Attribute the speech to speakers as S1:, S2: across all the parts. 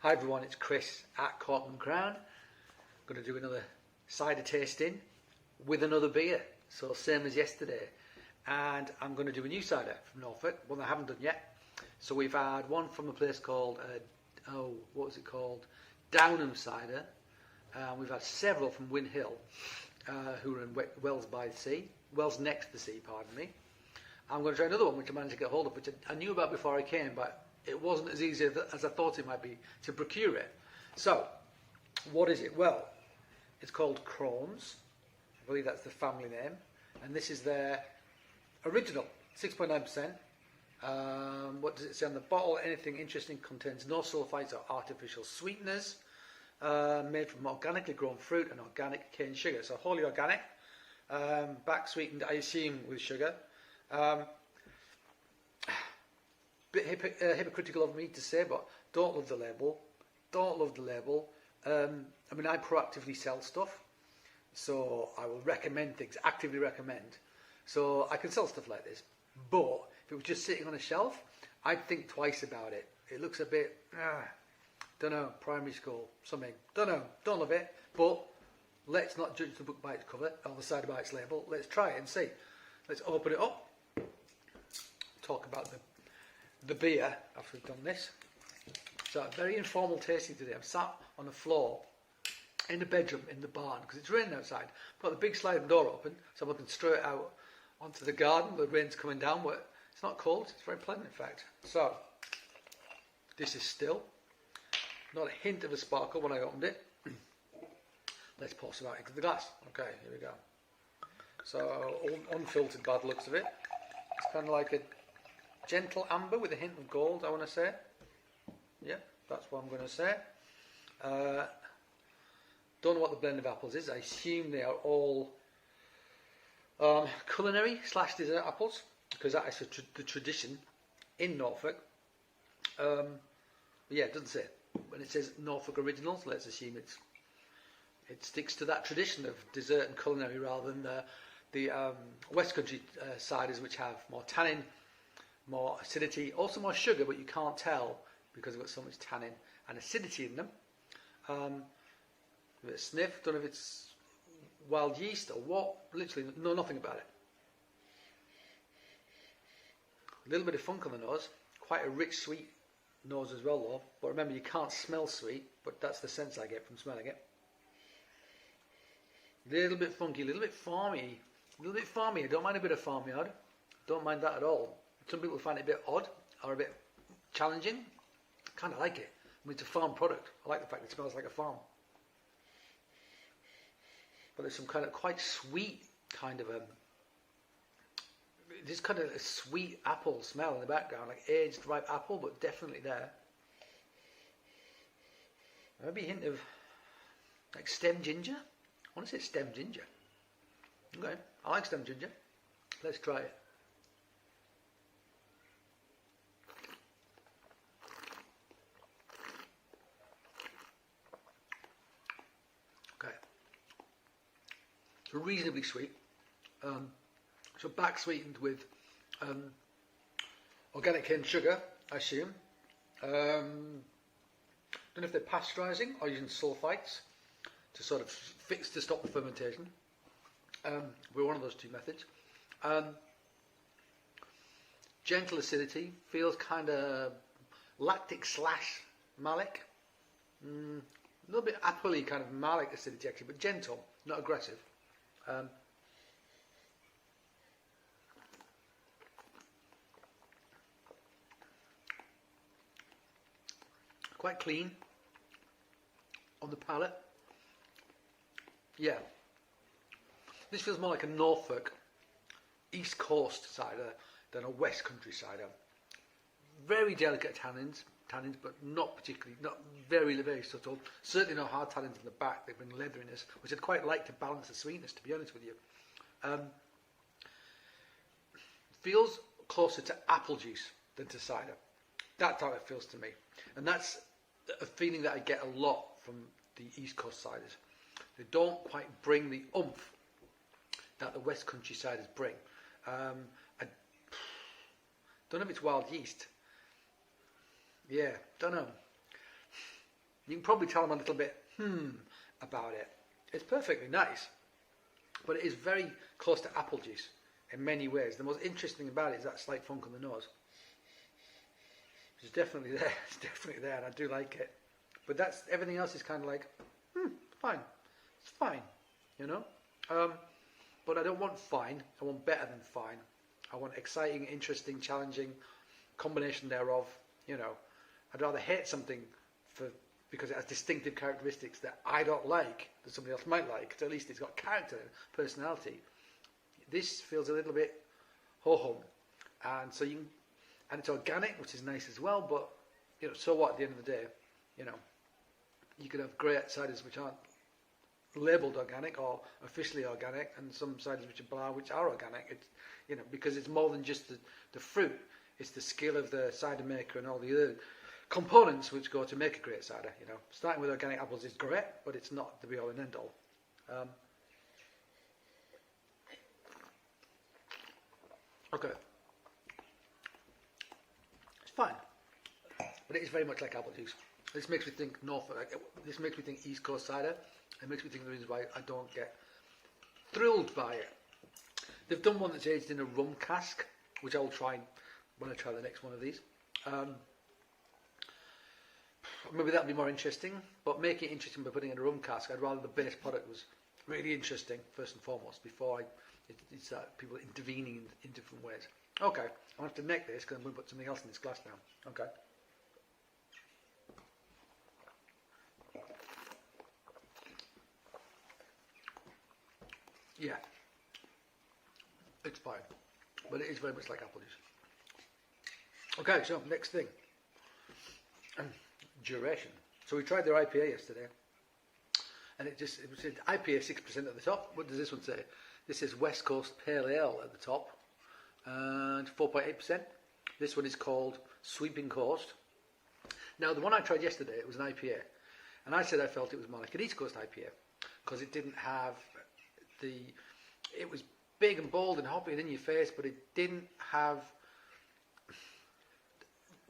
S1: Hi everyone, it's Chris at Cork and Crone. Going to do another cider tasting with another beer, so same as yesterday. And I'm going to do a new cider from Norfolk, one I haven't done yet. So we've had one from a place called, what was it called? Downham Cider. We've had several from Win Hill, who are in Wells by the Sea, Wells next to the sea, pardon me. I'm going to try another one which I managed to get hold of, which I knew about before I came, but it wasn't as easy as I thought it might be to procure it. So, what is it? Well, it's called Crone's. I believe that's the family name. And this is their original, 6.9%. What does it say on the bottle? Anything interesting, contains no sulfites or artificial sweeteners. Made from organically grown fruit and organic cane sugar. So wholly organic. Back sweetened, I assume, with sugar. Bit hypocritical of me to say, but don't love the label. Don't love the label. I mean, I proactively sell stuff, so I will recommend things, actively recommend. So I can sell stuff like this, but if it was just sitting on a shelf, I'd think twice about it. It looks a bit, don't know, primary school, something. Don't know, don't love it, but let's not judge the book by its cover, or the cider by its label. Let's try it and see. Let's open it up, talk about the beer after we've done this. So very informal tasting today. I'm sat on the floor in the bedroom in the barn because it's raining outside. I've got the big sliding door open so I'm looking straight out onto the garden. The rain's coming down, but it's not cold. It's very pleasant, in fact. So this is still not a hint of a sparkle when I opened it. Let's pour some out into the glass. Okay, here we go. So unfiltered by the looks of it. It's kind of like a gentle amber with a hint of gold, I want to say. Yeah, that's what I'm going to say. Don't know what the blend of apples is. I assume they are all culinary / dessert apples, because that is the tradition in Norfolk. Yeah, it doesn't say. When it says Norfolk Originals, let's assume it sticks to that tradition of dessert and culinary rather than the West Country ciders, which have more tannin, more acidity, also more sugar, but you can't tell because they've got so much tannin and acidity in them. A bit of sniff, don't know if it's wild yeast or what, literally know nothing about it. A little bit of funk on the nose, quite a rich sweet nose as well though, but remember you can't smell sweet, but that's the sense I get from smelling it. A little bit funky, a little bit farmy, I don't mind a bit of farmyard, don't mind that at all. Some people find it a bit odd or a bit challenging. I kind of like it. I mean, it's a farm product. I like the fact it smells like a farm. But there's some kind of quite sweet kind of there's kind of a sweet apple smell in the background, like aged ripe apple, but definitely there. Maybe a hint of like stem ginger. I want to say stem ginger. Okay, I like stem ginger. Let's try it. Reasonably sweet, so back sweetened with organic cane sugar, I assume. Don't know if they're pasteurising or using sulfites to sort of to stop the fermentation. We're one of those two methods. Gentle acidity, feels kind of lactic / malic. A little bit apple-y kind of malic acidity actually, but gentle, not aggressive. Quite clean on the palate. Yeah, this feels more like a Norfolk East Coast cider than a West Country cider. Very delicate tannins, but not particularly, not very, very subtle. Certainly no hard tannins in the back. They bring leatheriness, which I'd quite like to balance the sweetness, to be honest with you. Feels closer to apple juice than to cider. That's how it feels to me. And that's a feeling that I get a lot from the East Coast ciders. They don't quite bring the oomph that the West Country ciders bring. I don't know if it's wild yeast. Yeah, don't know. You can probably tell I'm a little bit about it. It's perfectly nice, but it is very close to apple juice in many ways. The most interesting about it is that slight funk on the nose. It's definitely there. It's definitely there, and I do like it. But that's everything else is kind of like, fine. It's fine, you know. But I don't want fine. I want better than fine. I want exciting, interesting, challenging, combination thereof. You know, I'd rather hate something because it has distinctive characteristics that I don't like that somebody else might like. So at least it's got character and personality. This feels a little bit ho-hum, and and it's organic, which is nice as well. But you know, so what? At the end of the day, you know, you could have great ciders which aren't labelled organic or officially organic, and some ciders which are organic. It's, you know, because it's more than just the fruit. It's the skill of the cider maker and all the other components which go to make a great cider. You know, starting with organic apples is great, but it's not the be all and end all. Okay, it's fine, but it is very much like apple juice. This makes me think Norfolk. This makes me think East Coast cider. It makes me think the reason why I don't get thrilled by it. They've done one that's aged in a rum cask, which I will try when I try the next one of these. Maybe that'll be more interesting, but making it interesting by putting it in a rum cask, I'd rather the base product was really interesting, first and foremost, before it's people intervening in different ways. Okay, I'll have to neck this because I'm going to put something else in this glass now. Okay. Yeah, it's fine, but it is very much like apple juice. Okay, so next thing, duration. So we tried their IPA yesterday, and it said IPA 6% at the top. What does this one say? This is West Coast Pale Ale at the top, and 4.8%. This one is called Sweeping Coast. Now, the one I tried yesterday, it was an IPA, and I said I felt it was more like an East Coast IPA because it didn't have it was big and bold and hoppy and in your face, but it didn't have.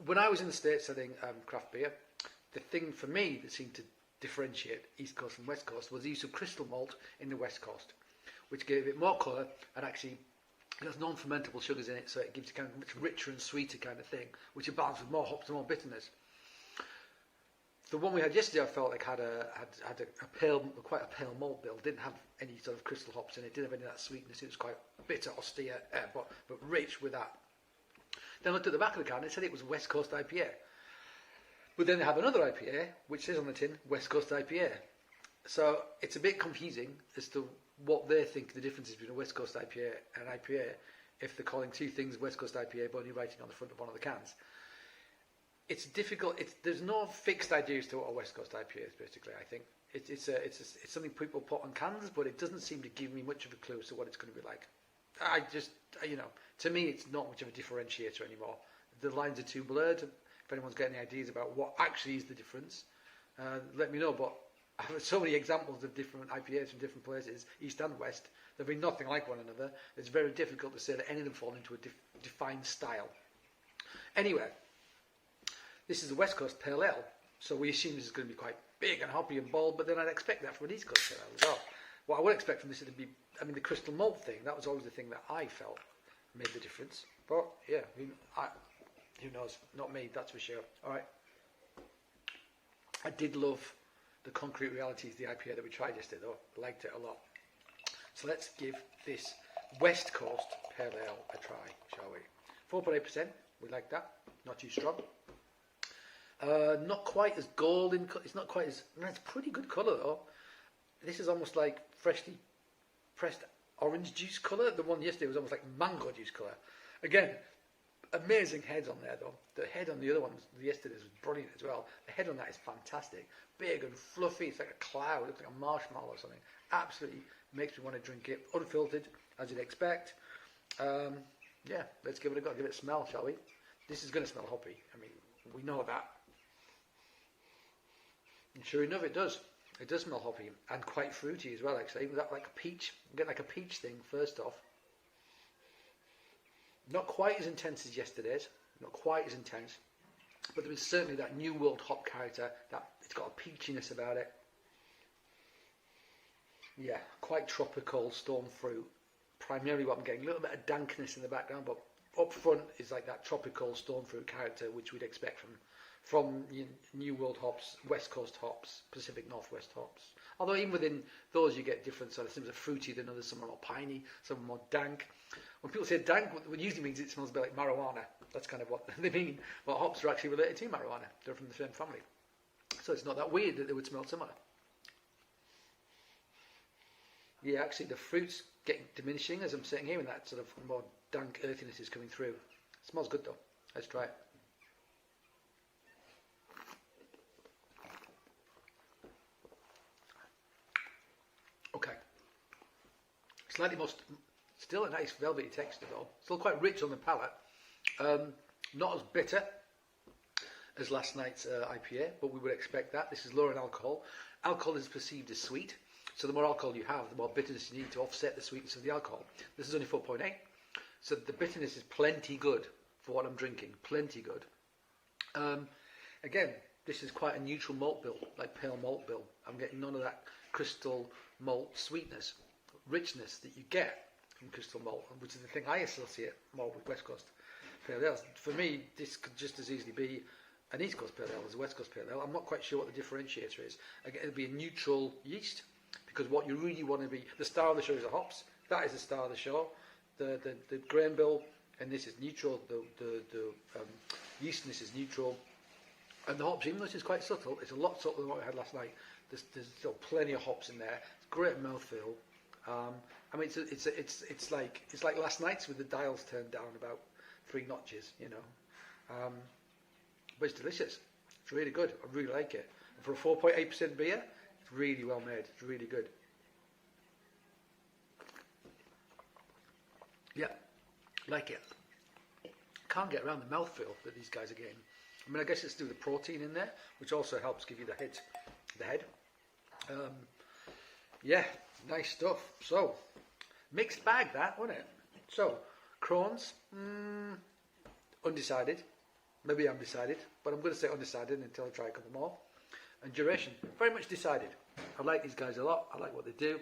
S1: When I was in the States selling craft beer, the thing for me that seemed to differentiate East Coast and West Coast was the use of crystal malt in the West Coast, which gave it more colour and actually it has non-fermentable sugars in it, so it gives it kind of much richer and sweeter kind of thing, which it balanced with more hops and more bitterness. The one we had yesterday, I felt like had quite a pale malt bill. Didn't have any sort of crystal hops in it. Didn't have any of that sweetness. It was quite bitter, austere, but rich with that. Then I looked at the back of the can and it said it was West Coast IPA. But then they have another IPA which says on the tin West Coast IPA. So it's a bit confusing as to what they think the difference is between a West Coast IPA and an IPA if they're calling two things West Coast IPA but only writing on the front of one of the cans. It's difficult. There's no fixed idea as to what a West Coast IPA is. Basically, I think it's something people put on cans, but it doesn't seem to give me much of a clue as to what it's going to be like. To me, it's not much of a differentiator anymore. The lines are too blurred. If anyone's got any ideas about what actually is the difference, let me know. But I've had so many examples of different IPAs from different places, East and West. They've been nothing like one another. It's very difficult to say that any of them fall into a defined style. Anyway. This is a West Coast Pale Ale, so we assume this is going to be quite big and hoppy and bold, but then I'd expect that from an East Coast Pale Ale as well. What I would expect from this is to be, the crystal malt thing, that was always the thing that I felt made the difference. But, yeah, who knows? Not me, that's for sure. All right. I did love the concrete realities of the IPA that we tried yesterday, though. I liked it a lot. So let's give this West Coast Pale Ale a try, shall we? 4.8%, we like that. Not too strong. Not quite as golden. It's not quite as. It's pretty good colour though. This is almost like freshly pressed orange juice colour. The one yesterday was almost like mango juice colour. Again, amazing heads on there though. The head on the other ones yesterday's was brilliant as well. The head on that is fantastic. Big and fluffy. It's like a cloud. It looks like a marshmallow or something. Absolutely makes me want to drink it. Unfiltered, as you'd expect. Yeah, let's give it a go. Give it a smell, shall we? This is going to smell hoppy. We know that. And sure enough, it does. It does smell hoppy and quite fruity as well, actually. That like a peach. You get like a peach thing first off. Not quite as intense as yesterday's. Not quite as intense. but there is certainly that New World hop character, that it's got a peachiness about it. Yeah, quite tropical, stone fruit. Primarily what I'm getting, a little bit of dankness in the background, but up front is like that tropical stone fruit character which we'd expect from New World hops, West Coast hops, Pacific Northwest hops. Although even within those you get different sort of, some are fruity than others, some are more piney, some are more dank. When people say dank, what usually means it smells a bit like marijuana. That's kind of what they mean. Well, hops are actually related to marijuana. They're from the same family. So it's not that weird that they would smell similar. Yeah, actually the fruit's getting diminishing as I'm sitting here, and that sort of more dank earthiness is coming through. It smells good though. Let's try it. Okay. Slightly more, still a nice velvety texture though. Still quite rich on the palate. Not as bitter as last night's IPA, but we would expect that. This is lower in alcohol. Alcohol is perceived as sweet, so the more alcohol you have, the more bitterness you need to offset the sweetness of the alcohol. This is only 4.8, so the bitterness is plenty good for what I'm drinking. Plenty good. Again, this is quite a neutral malt bill, like pale malt bill. I'm getting none of that crystal malt sweetness, richness that you get from crystal malt, which is the thing I associate more with West Coast pale ales. For me, this could just as easily be an East Coast pale ale as a West Coast pale ale. I'm not quite sure what the differentiator is. Again, it'll be a neutral yeast, because what you really want to be, the star of the show is the hops. That is the star of the show. The grain bill, and this is neutral. The yeastiness is neutral, and the hops, even though this is quite subtle, it's a lot subtler than what we had last night. There's still plenty of hops in there. It's great mouthfeel. I mean, it's like last night's with the dials turned down about 3 notches, you know. But it's delicious. It's really good. I really like it. And for a 4.8% beer, it's really well made. It's really good. Yeah, like it. Can't get around the mouthfeel that these guys are getting. I mean, I guess it's to do with the protein in there, which also helps give you the head. Yeah, nice stuff. So, mixed bag that, wasn't it? So, Crone's, undecided. Maybe I'm decided, but I'm going to say undecided until I try a couple more. And duration, very much decided. I like these guys a lot. I like what they do.